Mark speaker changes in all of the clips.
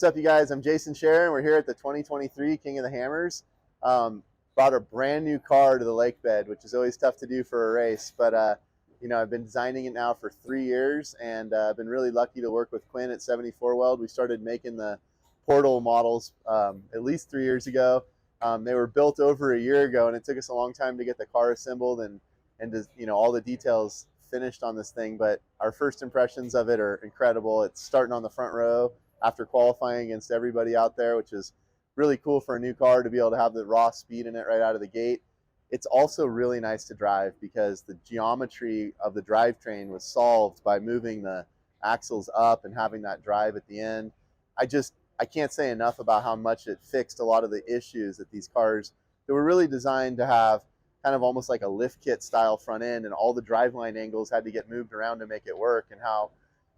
Speaker 1: What's up, you guys? I'm Jason Sharon. We're here at the 2023 King of the Hammers. Brought a brand new car to the lake bed, which is always tough to do for a race. But, you know, I've been designing it now for 3 years, and I've been really lucky to work with Quinn at 74 Weld. We started making the Portal models at least 3 years ago. They were built over a year ago, and it took us a long time to get the car assembled and to, you know, all the details finished on this thing. But our first impressions of it are incredible. It's starting on the front row after qualifying against everybody out there, which is really cool for a new car to be able to have the raw speed in it right out of the gate. It's also really nice to drive because the geometry of the drivetrain was solved by moving the axles up and having that drive at the end. I can't say enough about how much it fixed a lot of the issues that these cars that were really designed to have kind of almost like a lift kit style front end, and all the driveline angles had to get moved around to make it work, and how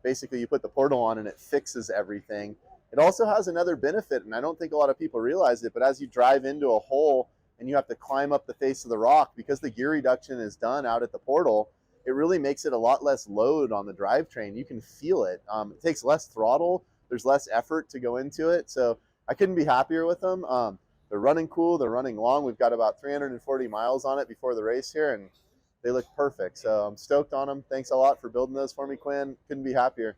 Speaker 1: basically you put the Portal on and it fixes everything. It also has another benefit, and I don't think a lot of people realize it, but as you drive into a hole and you have to climb up the face of the rock, because the gear reduction is done out at the Portal, it really makes it a lot less load on the drivetrain. You can feel it. It takes less throttle. There's less effort to go into it. So I couldn't be happier with them. They're running cool. They're running long. We've got about 340 miles on it before the race here, and they look perfect. So I'm stoked on them. Thanks a lot for building those for me, Quinn. Couldn't be happier.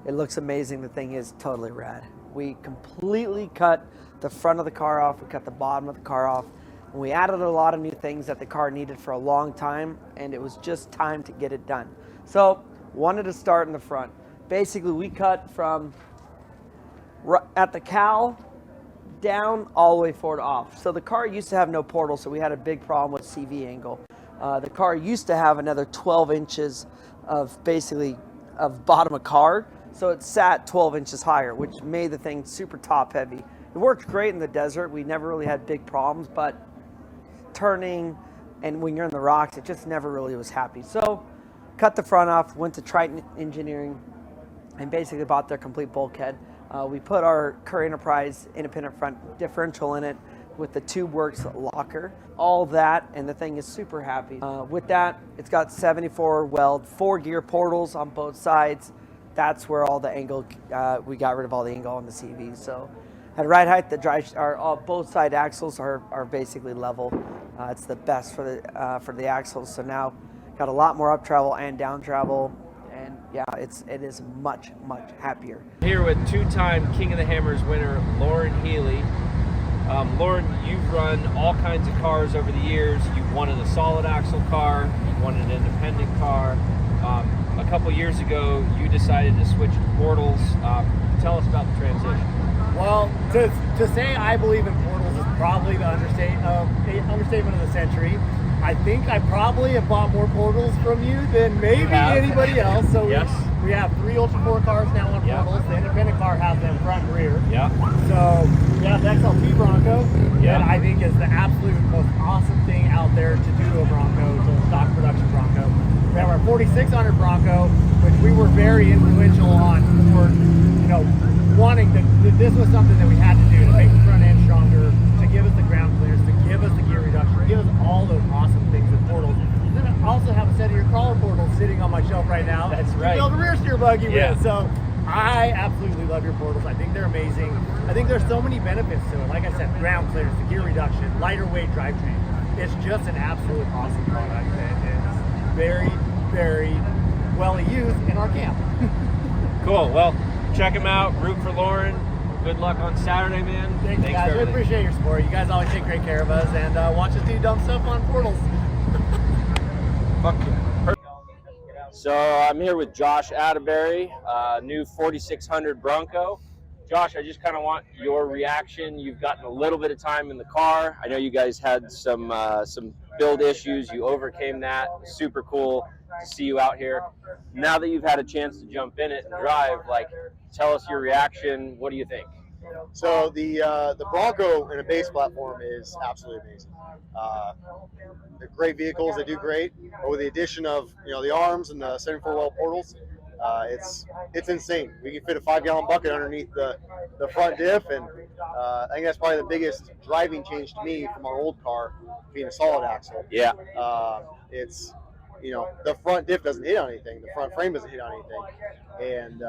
Speaker 2: It looks amazing. The thing is totally rad. We completely cut the front of the car off. We cut the bottom of the car off. And we added a lot of new things that the car needed for a long time, and it was just time to get it done. So wanted to start in the front. Basically, we cut from at the cowl down all the way forward off. So the car used to have no portal, so we had a big problem with CV angle. The car used to have another 12 inches of basically of bottom of car, so it sat 12 inches higher, which made the thing super top heavy. It worked great in the desert. We never really had big problems, but turning and when you're in the rocks, it just never really was happy. So cut the front off, went to Triton Engineering, and basically bought their complete bulkhead. We put our Curry Enterprise independent front differential in it with the TubeWorks locker, all that, and the thing is super happy. With that, it's got 74 Weld, 4 gear portals on both sides. That's where all the angle, we got rid of all the angle on the CV. So at ride height, both side axles are basically level. It's the best for the axles. So now got a lot more up travel and down travel. And yeah, it is much, much happier.
Speaker 3: Here with two-time King of the Hammers winner, Lauren Healy. Lauren, you've run all kinds of cars over the years. You've wanted a solid axle car, you've wanted an independent car. A couple years ago, you decided to switch to portals. Tell us about the transition.
Speaker 4: Well, to say I believe in portals is probably the understatement of the century. I think I probably have bought more portals from you than maybe anybody else. So
Speaker 3: yes.
Speaker 4: we have 3 Ultra 4 cars now on portals. The independent car has them front and rear.
Speaker 3: Yeah.
Speaker 4: So we have the XLT Bronco that I think is the absolute most awesome thing out there to do to a Bronco, to a stock production Bronco. We have our 4600 Bronco, which we were very influential on for, you know, wanting to, this was something that we had to do to make the front end stronger, to give us the ground clearance, to give us the gear reduction, to give us all those awesome things with portals. And then I also have a set of your crawler portals sitting on my shelf right now.
Speaker 3: That's right.
Speaker 4: To build a rear steer buggy with. So I absolutely love your portals. I think they're amazing. I think there's so many benefits to it. Like I said, ground clearance, the gear reduction, lighter weight drivetrain. It's just an absolute awesome product. And it's very, very well used in our camp.
Speaker 3: Cool. Well, check them out. Root for Lauren. Good luck on Saturday, man.
Speaker 4: Thanks guys. We appreciate your support. You guys always take great care of us, and watch us do dumb stuff on portals.
Speaker 3: Fuck yeah.
Speaker 5: So I'm here with Josh Atterbury, new 4600 Bronco. Josh, I just kind of want your reaction. You've gotten a little bit of time in the car. I know you guys had some build issues. You overcame that. Super cool to see you out here. Now that you've had a chance to jump in it and drive, like, tell us your reaction. What do you think?
Speaker 1: So the Bronco in a base platform is absolutely amazing. They're great vehicles. They do great. But with the addition of, you know, the arms and the 74 Weld portals, it's insane. We can fit a 5-gallon bucket underneath the front diff, and I think that's probably the biggest driving change to me from our old car being a solid axle.
Speaker 5: Yeah.
Speaker 1: It's, you know, the front diff doesn't hit on anything. The front frame doesn't hit on anything, and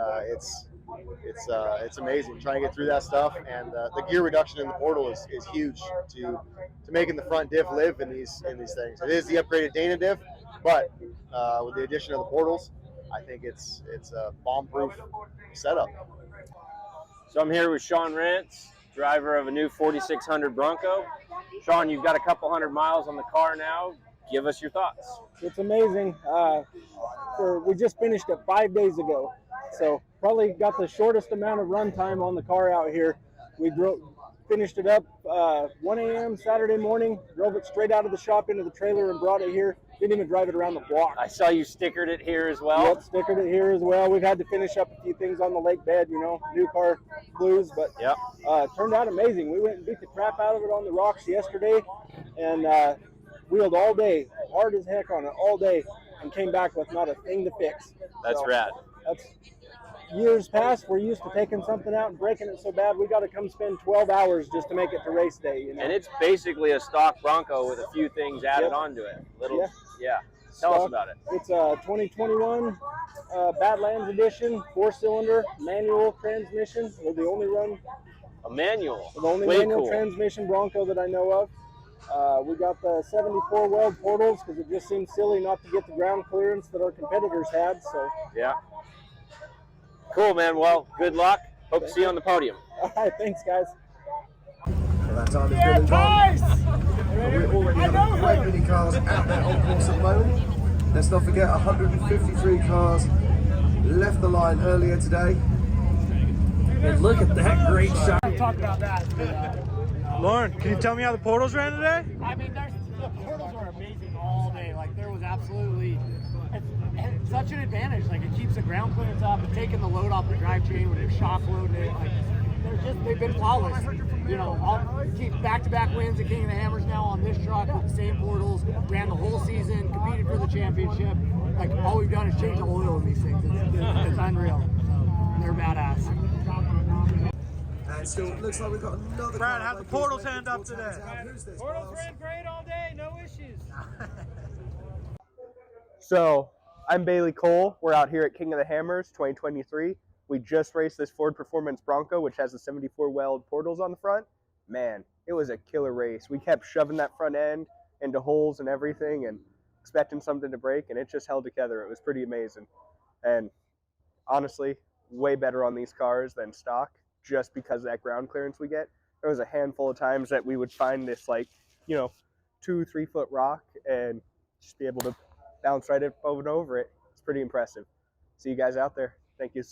Speaker 6: it's amazing trying to get through that stuff. And the gear reduction in the portal is huge to making the front diff live in these things. It is the upgraded Dana diff, but with the addition of the portals, I think it's a bomb-proof setup.
Speaker 5: So I'm here with Sean Rance, driver of a new 4600 Bronco. Sean, you've got a couple hundred miles on the car now. Give us your thoughts.
Speaker 7: It's amazing. We just finished it 5 days ago, so probably got the shortest amount of run time on the car out here. We finished it up 1 a.m. Saturday morning, drove it straight out of the shop into the trailer and brought it here. Didn't even drive it around the block.
Speaker 5: I saw you stickered it here as well.
Speaker 7: Yep, stickered it here as well. We've had to finish up a few things on the lake bed, new car blues, but
Speaker 5: yep.
Speaker 7: Turned out amazing. We went and beat the crap out of it on the rocks yesterday and wheeled all day, hard as heck on it all day, and came back with not a thing to fix.
Speaker 5: That's
Speaker 7: so,
Speaker 5: rad.
Speaker 7: That's years past. We're used to taking something out and breaking it so bad we got to come spend 12 hours just to make it to race day.
Speaker 5: And it's basically a stock Bronco with a few things added onto it. Yeah. Tell us about it.
Speaker 7: It's a 2021 Badlands edition, 4-cylinder manual transmission. We're the only
Speaker 5: a manual.
Speaker 7: The only manual transmission Bronco that I know of. We got the 74 weld portals because it just seemed silly not to get the ground clearance that our competitors had. So
Speaker 5: yeah. Cool, man. Well, good luck. Hope to see you on the podium.
Speaker 7: All right, thanks, guys.
Speaker 8: So that time is good and we already have great many cars out there on course at the moment. Let's not forget 153 cars left the line earlier today.
Speaker 9: And look at that great shot.
Speaker 4: Talk about that.
Speaker 10: Lauren, can you tell me how the portals ran today?
Speaker 4: I mean, the portals are amazing all day. Like, there was absolutely it's such an advantage. Like, it keeps the ground clearance up and taking the load off the drivetrain when you're shock loading it. Like, they've been flawless. I'll keep back-to-back wins at King of the Hammers now on this truck with the same portals. Ran the whole season, competed for the championship. Like, all we've done is change the oil in these things. It's unreal. So, they're badass.
Speaker 8: And still looks like we've got another.
Speaker 10: Brad, how'd the portals hand up today?
Speaker 4: Portals ran great all day, no issues.
Speaker 11: So, I'm Bailey Cole. We're out here at King of the Hammers 2023. We just raced this Ford Performance Bronco, which has the 74 weld portals on the front. Man, it was a killer race. We kept shoving that front end into holes and everything and expecting something to break, and it just held together. It was pretty amazing. And honestly, way better on these cars than stock just because of that ground clearance we get. There was a handful of times that we would find this 2-3 foot rock and just be able to bounce right up over it. It's pretty impressive. See you guys out there. Thank you.